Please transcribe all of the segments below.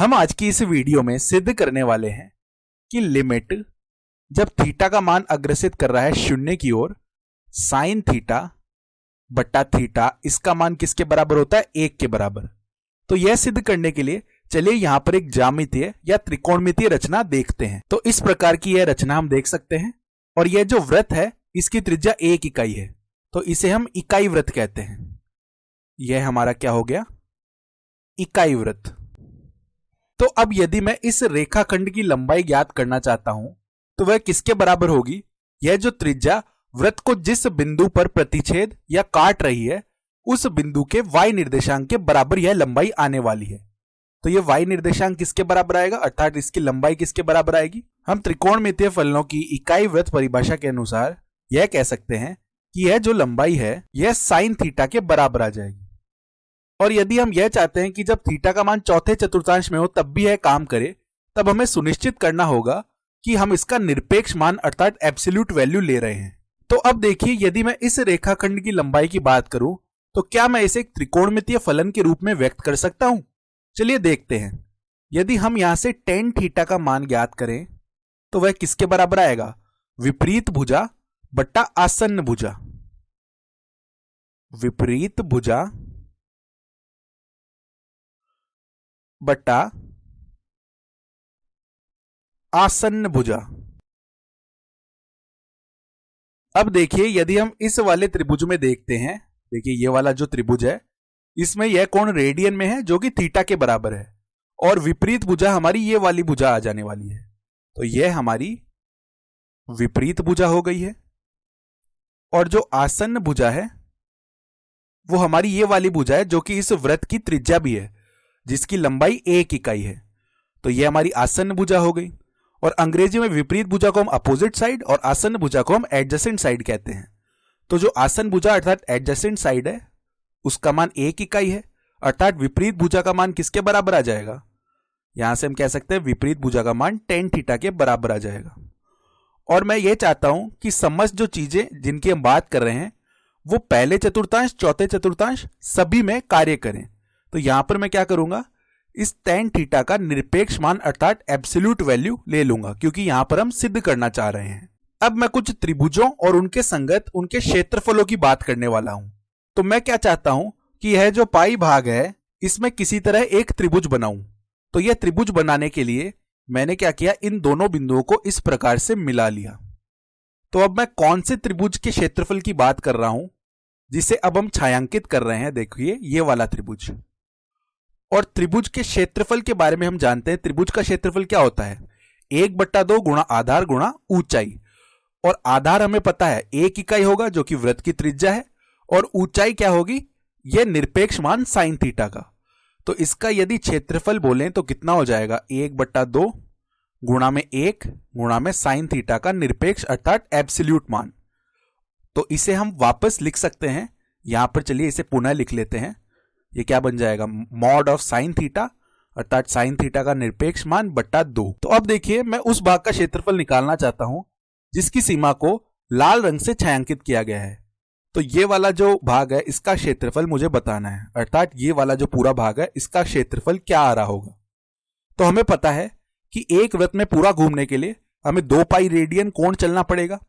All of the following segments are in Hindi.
हम आज की इस वीडियो में सिद्ध करने वाले हैं कि लिमिट जब थीटा का मान अग्रसित कर रहा है शून्य की ओर, साइन थीटा बट्टा थीटा इसका मान किसके बराबर होता है? 1 के बराबर। तो यह सिद्ध करने के लिए चलिए यहां पर एक ज्यामितीय या त्रिकोणमितीय रचना देखते हैं। तो इस प्रकार की यह रचना हम देख सकते हैं और यह जो वृत्त है इसकी त्रिज्या 1 इकाई है, तो इसे हम इकाई वृत्त कहते हैं। यह हमारा क्या हो गया? इकाई वृत्त। तो अब यदि मैं इस रेखाखंड की लंबाई ज्ञात करना चाहता हूं तो वह किसके बराबर होगी? यह जो त्रिज्या वृत्त को जिस बिंदु पर प्रतिच्छेद या काट रही है उस बिंदु के y निर्देशांक के बराबर यह लंबाई आने वाली है। तो यह y निर्देशांक किसके बराबर आएगा, अर्थात इसकी लंबाई किसके बराबर आएगी? हम त्रिकोणमितीय फलनों की इकाई वृत्त परिभाषा के अनुसार यह कह सकते हैं कि यह जो लंबाई है यह साइन थीटा के बराबर आ जाएगी। और यदि हम यह चाहते हैं कि जब थीटा का मान चौथे चतुर्थांश में हो तब भी यह काम करे, तब हमें सुनिश्चित करना होगा कि हम इसका निरपेक्ष मान अर्थात एब्सोल्यूट वैल्यू ले रहे हैं। तो अब देखिए, यदि मैं इस रेखाखंड की लंबाई की बात करूं तो क्या मैं इसे एक त्रिकोणमितीय फलन के रूप में व्यक्त कर सकता हूं? चलिए देखते हैं। यदि हम यहां से टेन थीटा का मान ज्ञात करें तो वह किसके बराबर आएगा? विपरीत भुजा बट्टा आसन्न भुजा। विपरीत भुजा बट्टा आसन्न भुजा। अब देखिए, यदि हम इस वाले त्रिभुज में देखते हैं, देखिए ये वाला जो त्रिभुज है इसमें यह कोण रेडियन में है जो कि थीटा के बराबर है, और विपरीत भुजा हमारी ये वाली भुजा आ जाने वाली है। तो यह हमारी विपरीत भुजा हो गई है, और जो आसन्न भुजा है वो हमारी ये वाली भुजा है जो कि इस वृत्त की त्रिज्या भी है, जिसकी लंबाई 1 इकाई है। तो यह हमारी आसन्न भुजा हो गई। और अंग्रेजी में विपरीत भुजा को हम अपोजिट साइड और आसन्न भुजा को हम एडजेसेंट साइड कहते हैं। तो जो आसन्न भुजा अर्थात एडजेसेंट साइड है उसका मान 1 इकाई है, अर्थात विपरीत भुजा का मान किसके बराबर आ जाएगा? यहां से हम कह सकते हैं विपरीत भुजा का मान टेन थीटा के बराबर आ जाएगा। और मैं ये चाहता हूं कि समस्त जो चीजें जिनकी हम बात कर रहे हैं वो पहले चतुर्थांश, चौथे चतुर्थांश सभी में कार्य करें। तो यहां पर मैं क्या करूंगा, इस tan थीटा का निरपेक्ष मान अर्थात एब्सोल्यूट वैल्यू ले लूंगा, क्योंकि यहां पर हम सिद्ध करना चाह रहे हैं। अब मैं कुछ त्रिभुजों और उनके संगत उनके क्षेत्रफलों की बात करने वाला हूं। तो मैं क्या चाहता हूं कि यह जो पाई भाग है इसमें किसी तरह एक त्रिभुज बनाऊं। तो यह त्रिभुज बनाने के लिए मैंने क्या किया, इन दोनों बिंदुओं को इस प्रकार से मिला लिया। तो अब मैं कौन से त्रिभुज के क्षेत्रफल की बात कर रहा हूं जिसे अब हम छायांकित कर रहे हैं? देखिए ये वाला त्रिभुज। और त्रिभुज के क्षेत्रफल के बारे में हम जानते हैं, त्रिभुज का क्षेत्रफल क्या होता है? 1/2 गुणा आधार गुणा ऊंचाई। और आधार हमें पता है 1 इकाई होगा जो कि वृत्त की त्रिज्या है, और ऊंचाई क्या होगी? यह निरपेक्ष मान साइन थीटा का। तो इसका यदि क्षेत्रफल बोलें तो कितना हो जाएगा? 1/2 गुणा में 1 गुणा में साइन थीटा का निरपेक्ष अर्थात एब्सोल्यूट मान। तो इसे हम वापस लिख सकते हैं यहां पर। चलिए इसे पुनः लिख लेते हैं। ये क्या बन जाएगा? मॉड ऑफ साइन थीटा अर्थात साइन थीटा का निरपेक्ष मान बट्टा 2। तो अब देखिए, मैं उस भाग का क्षेत्रफल निकालना चाहता हूं जिसकी सीमा को लाल रंग से छायांकित किया गया है। तो ये वाला जो भाग है इसका क्षेत्रफल मुझे बताना है, अर्थात ये वाला जो पूरा भाग है इसका क्षेत्रफल क्या आ रहा होगा। तो हमें पता है कि एक वृत्त में पूरा घूमने के लिए हमें 2 पाई रेडियन कोण चलना पड़ेगा,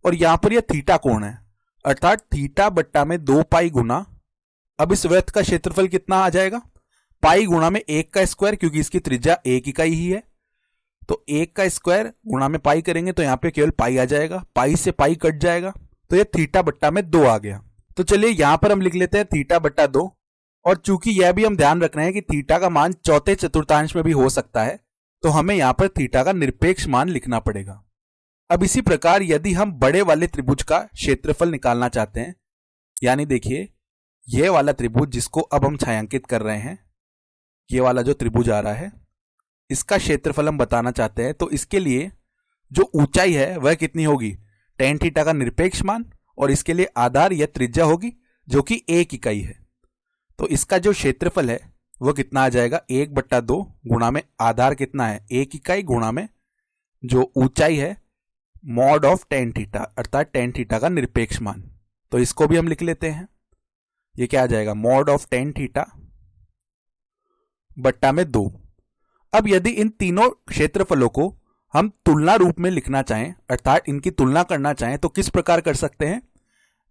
और यहां पर यह थीटा कोण है, अर्थात थीटा बट्टा में 2 पाई गुना, अब इस वृत्त का क्षेत्रफल कितना आ जाएगा? पाई गुणा में 1 का स्क्वायर, क्योंकि इसकी त्रिज्या 1 इकाई ही है। तो 1 का स्क्वायर गुणा में पाई करेंगे तो यहां पे केवल पाई आ जाएगा, पाई से पाई कट जाएगा, तो ये थीटा बट्टा में 2 आ गया। तो चलिए यहां पर हम लिख लेते हैं थीटा बट्टा 2। और चूंकि यह भी हम ध्यान रख रहे हैं कि थीटा का मान चौथे चतुर्थांश में भी हो सकता है, तो हमें यहां पर थीटा का निरपेक्ष मान लिखना पड़ेगा। अब इसी प्रकार यदि हम बड़े वाले त्रिभुज का क्षेत्रफल निकालना चाहते हैं, यानी देखिए यह वाला त्रिभुज जिसको अब हम छायांकित कर रहे हैं, ये वाला जो त्रिभुज आ रहा है इसका क्षेत्रफल हम बताना चाहते हैं, तो इसके लिए जो ऊंचाई है वह कितनी होगी? tan थीटा का निरपेक्ष मान, और इसके लिए आधार या त्रिज्या होगी जो कि 1 इकाई है। तो इसका जो क्षेत्रफल है वह कितना आ जाएगा? 1/2 गुणा में आधार कितना है? 1 इकाई गुणा में जो ऊंचाई है मॉड ऑफ tan थीटा अर्थात tan थीटा का निरपेक्ष मान। तो इसको भी हम लिख लेते हैं। ये क्या आ जाएगा? मॉड ऑफ tan थीटा बट्टा में 2। अब यदि इन तीनों क्षेत्रफलों को हम तुलना रूप में लिखना चाहें, अर्थात इनकी तुलना करना चाहें, तो किस प्रकार कर सकते हैं?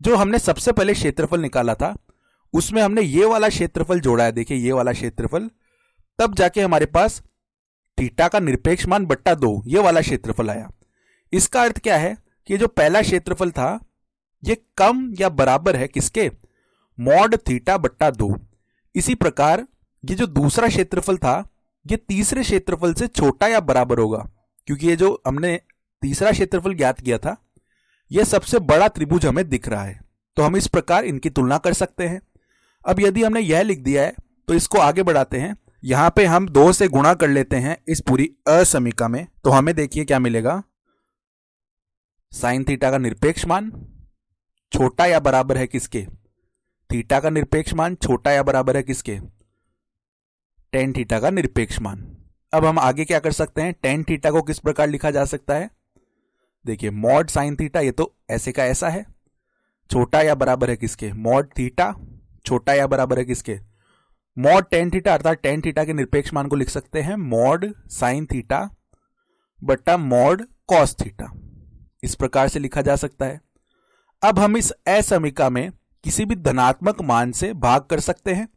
जो हमने सबसे पहले क्षेत्रफल निकाला था उसमें हमने ये वाला क्षेत्रफल जोड़ा है, देखिए ये वाला क्षेत्रफल, तब जाके हमारे पास थीटा का निरपेक्ष मान बट्टा 2 ये वाला क्षेत्रफल आया। इसका अर्थ क्या है कि जो पहला क्षेत्रफल था ये कम या बराबर है किसके? मॉड थीटा बट्टा 2। इसी प्रकार ये जो दूसरा क्षेत्रफल था ये तीसरे क्षेत्रफल से छोटा या बराबर होगा, क्योंकि ये जो हमने तीसरा क्षेत्रफल ज्ञात किया था ये सबसे बड़ा त्रिभुज हमें दिख रहा है, तो हम इस प्रकार इनकी तुलना कर सकते हैं। अब यदि हमने यह लिख दिया है तो इसको आगे बढ़ाते हैं। यहां पे हम 2 से गुणा कर लेते हैं इस पूरी असमीका में, तो हमें देखिए क्या मिलेगा। साइन थीटा का निरपेक्ष मान छोटा या बराबर है किसके? थीटा का निरपेक्ष मान छोटा या बराबर है किसके? टेन थीटा का निरपेक्ष मान। अब हम आगे क्या कर सकते हैं? टेन थीटा को किस प्रकार लिखा जा सकता है? देखिए मॉड साइन थीटा, ये तो ऐसे का ऐसा है, छोटा या बराबर है किसके? मॉड थीटा छोटा या बराबर है किसके? मॉड टेन थीटा, अर्थात टेन थीटा के निरपेक्ष मान को लिख सकते हैं मॉड साइन थीटा बट्टा मॉड कॉस थीटा, इस प्रकार से लिखा जा सकता है। अब हम इस असमीका में किसी भी धनात्मक मान से भाग कर सकते हैं,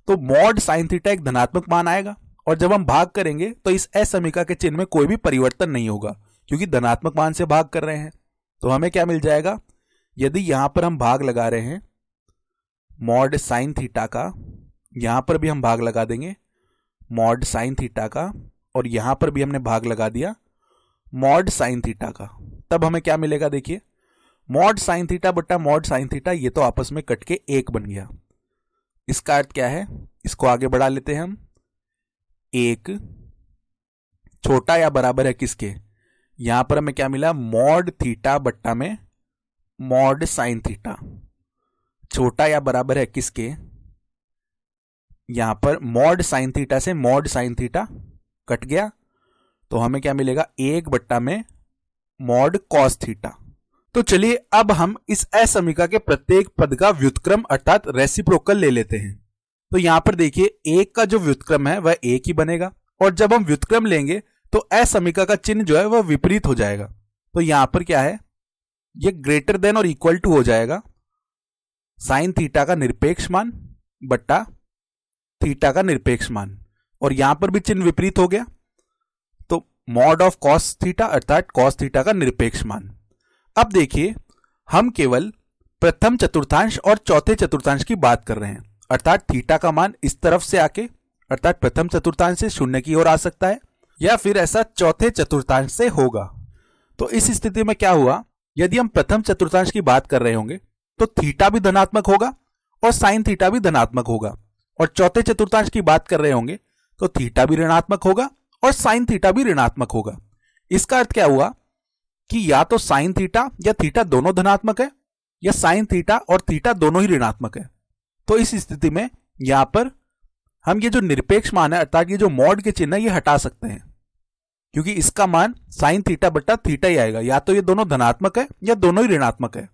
तो मॉड साइन थीटा एक धनात्मक मान आएगा, और जब हम भाग करेंगे तो इस असमीका के चिन्ह में कोई भी परिवर्तन नहीं होगा, क्योंकि धनात्मक मान से भाग कर रहे हैं। तो हमें क्या मिल जाएगा? यदि यहां पर हम भाग लगा रहे हैं मॉड साइन थीटा का, यहां पर भी हम भाग लगा देंगे मॉड साइन थीटा का, और यहां पर भी हमने भाग लगा दिया मॉड साइन थीटा का, तब हमें क्या मिलेगा? देखिए मॉड साइन थीटा बट्टा मॉड साइन थीटा, ये तो आपस में कट के एक बन गया। इसका अर्थ क्या है? इसको आगे बढ़ा लेते हैं हम। एक छोटा या बराबर है किसके? यहां पर हमें क्या मिला? मॉड थीटा बट्टा में मॉड साइन थीटा, छोटा या बराबर है किसके? यहां पर मॉड साइन थीटा से मॉड साइन थीटा कट गया, तो हमें क्या मिलेगा? एक बट्टा में मॉड कॉस थीटा। तो चलिए अब हम इस असमीका के प्रत्येक पद का व्युत्क्रम अर्थात रेसिप्रोकल ले लेते हैं। तो यहां पर देखिए एक का जो व्युत्क्रम है वह एक ही बनेगा, और जब हम व्युत्क्रम लेंगे तो असमीका का चिन्ह जो है वह विपरीत हो जाएगा। तो यहां पर क्या है? ये ग्रेटर देन और इक्वल टू हो जाएगा साइन थीटा का निरपेक्ष मान बट्टा थीटा का निरपेक्ष मान, और यहां पर भी चिन्ह विपरीत हो गया, तो मॉड ऑफ कॉस थीटा अर्थात कॉस थीटा का निरपेक्ष मान। अब देखिए हम केवल प्रथम चतुर्थांश और चौथे चतुर्थांश की बात कर रहे हैं, अर्थात थीटा का मान इस तरफ से आके अर्थात प्रथम चतुर्थांश से शून्य की ओर आ सकता है, या फिर ऐसा चौथे चतुर्थांश से होगा। तो इस स्थिति में क्या हुआ? यदि हम प्रथम चतुर्थांश की बात कर रहे होंगे तो थीटा भी धनात्मक होगा और साइन थीटा भी धनात्मक होगा, और चौथे चतुर्थांश की बात कर रहे होंगे तो थीटा भी ऋणात्मक होगा और साइन थीटा भी ऋणात्मक होगा। इसका अर्थ क्या हुआ कि या तो साइन थीटा या थीटा दोनों धनात्मक है, या साइन थीटा और थीटा दोनों ही ऋणात्मक है। तो इस स्थिति में यहां पर हम ये जो निरपेक्ष मान है अर्थात ये जो मॉड के चिन्ह है ये हटा सकते हैं, क्योंकि इसका मान साइन थीटा बट्टा थीटा ही आएगा, या तो ये दोनों धनात्मक है या दोनों ही ऋणात्मक है।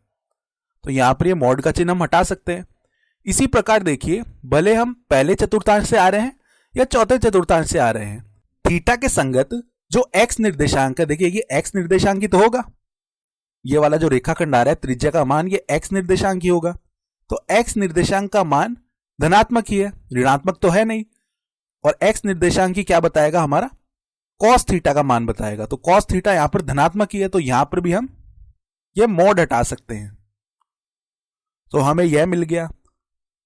तो यहां पर ये मॉड का चिन्ह हम हटा सकते हैं। इसी प्रकार देखिए भले हम पहले चतुर्थांश से आ रहे हैं या चौथे चतुर्थांश से आ रहे हैं, थीटा के संगत जो x निर्देशांक है, देखिए ये x निर्देशांक ही तो होगा, ये वाला जो रेखाखंड आ रहा है त्रिज्या का मान ये x निर्देशांक ही होगा, तो x निर्देशांक का मान धनात्मक ही है, ऋणात्मक तो है नहीं। और x निर्देशांक ही क्या बताएगा? हमारा cos थीटा का मान बताएगा, तो cos थीटा यहां पर धनात्मक ही है, तो यहां पर भी हम ये मॉड हटा सकते हैं, तो हमें यह मिल गया।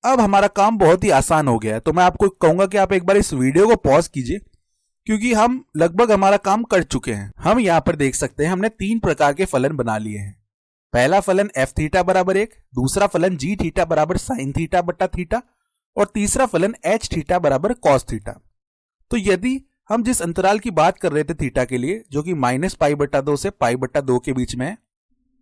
अब हमारा काम बहुत ही आसान हो गया है, तो मैं आपको कहूंगा कि आप एक बार इस वीडियो को पॉज कीजिए, क्योंकि हम लगभग हमारा काम कर चुके हैं। हम यहां पर देख सकते हैं हमने 3 प्रकार के फलन बना लिए हैं। पहला फलन एफ थीटा बराबर 1, दूसरा फलन जी थीटा बराबर साइन थीटा बट्टा थीटा, और तीसरा फलन एच थीटा बराबर कॉस थीटा। तो यदि हम जिस अंतराल की बात कर रहे थे थीटा के लिए, जो कि -π/2 से π/2 के बीच में है,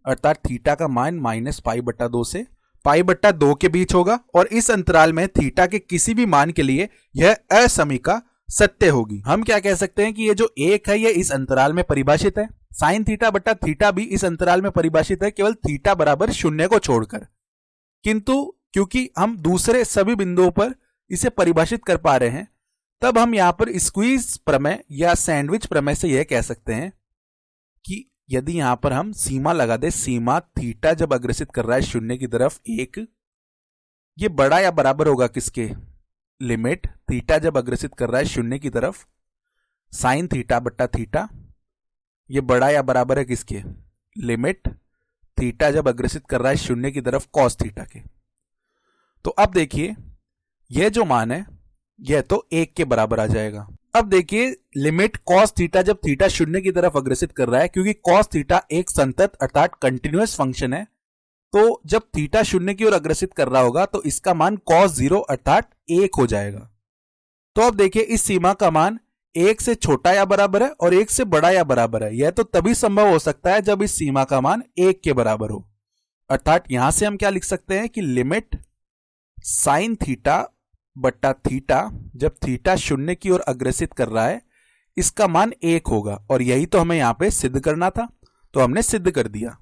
अर्थात थीटा का मान -π/2 से π/2 के बीच होगा, और इस अंतराल में थीटा के किसी भी मान के लिए यह असमीका सत्य होगी। हम क्या कह सकते हैं कि ये जो एक है ये इस अंतराल में परिभाषित है, साइन थीटा बट्टा थीटा भी इस अंतराल में परिभाषित है, केवल थीटा बराबर 0 को छोड़कर। किंतु क्योंकि हम दूसरे सभी बिंदुओं पर इसे परिभाषित कर पा रहे हैं, तब हम यहां पर स्क्वीज प्रमेय या सैंडविच प्रमेय से यह कह सकते हैं कि यदि यहां पर हम सीमा लगा दे, सीमा थीटा जब अग्रसित कर रहा है शून्य की तरफ 1, ये बड़ा या बराबर होगा किसके, लिमिट थीटा जब अग्रसित कर रहा है शून्य की तरफ साइन थीटा बट्टा थीटा, ये बड़ा या बराबर है किसके, लिमिट थीटा जब अग्रसित कर रहा है शून्य की तरफ कॉस थीटा के। तो अब देखिए यह जो मान है यह तो 1 के बराबर आ जाएगा। अब देखिए लिमिट कॉस थीटा जब थीटा शून्य की तरफ अग्रसित कर रहा है, क्योंकि कॉस थीटा एक संतत अर्थात कंटिन्यूअस फंक्शन है, तो जब थीटा शून्य की ओर अग्रसित कर रहा होगा तो इसका मान cos 0 अर्थात 1 हो जाएगा। तो अब देखिए इस सीमा का मान 1 से छोटा या बराबर है और 1 से बड़ा या बराबर है। यह तो तभी संभव हो सकता है जब इस सीमा का मान 1 के बराबर हो। अर्थात यहां से हम क्या लिख सकते हैं कि लिमिट साइन थीटा बट्टा थीटा जब थीटा शून्य की ओर अग्रसित कर रहा है इसका मान 1 होगा, और यही तो हमें यहां पे सिद्ध करना था, तो हमने सिद्ध कर दिया।